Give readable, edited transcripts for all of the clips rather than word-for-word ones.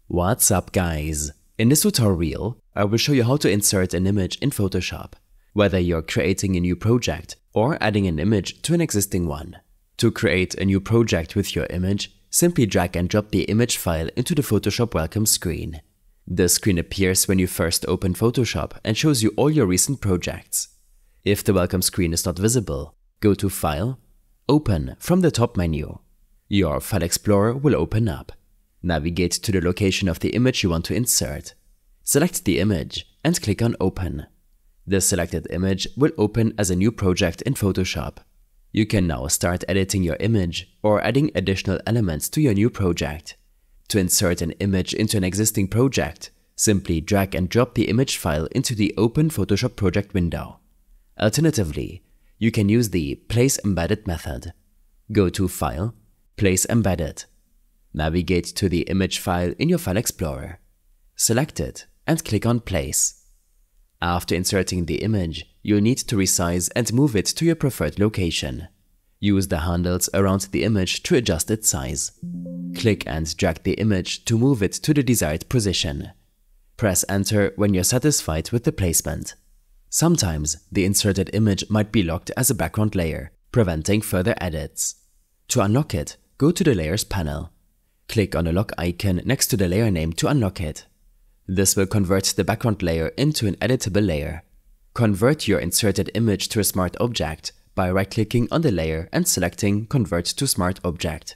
What's up, guys? In this tutorial, I will show you how to insert an image in Photoshop, whether you're creating a new project or adding an image to an existing one. To create a new project with your image, simply drag and drop the image file into the Photoshop welcome screen. The screen appears when you first open Photoshop and shows you all your recent projects. If the welcome screen is not visible, go to File, Open from the top menu. Your File Explorer will open up. Navigate to the location of the image you want to insert. Select the image and click on Open. The selected image will open as a new project in Photoshop. You can now start editing your image or adding additional elements to your new project. To insert an image into an existing project, simply drag and drop the image file into the Open Photoshop project window. Alternatively, you can use the Place Embedded method. Go to File, Place Embedded. Navigate to the image file in your File Explorer. Select it and click on Place. After inserting the image, you'll need to resize and move it to your preferred location. Use the handles around the image to adjust its size. Click and drag the image to move it to the desired position. Press Enter when you're satisfied with the placement. Sometimes the inserted image might be locked as a background layer, preventing further edits. To unlock it, go to the Layers panel. Click on the lock icon next to the layer name to unlock it. This will convert the background layer into an editable layer. Convert your inserted image to a smart object by right-clicking on the layer and selecting Convert to Smart Object.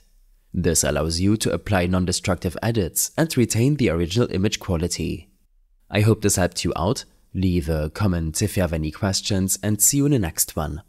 This allows you to apply non-destructive edits and retain the original image quality. I hope this helped you out. Leave a comment if you have any questions and see you in the next one.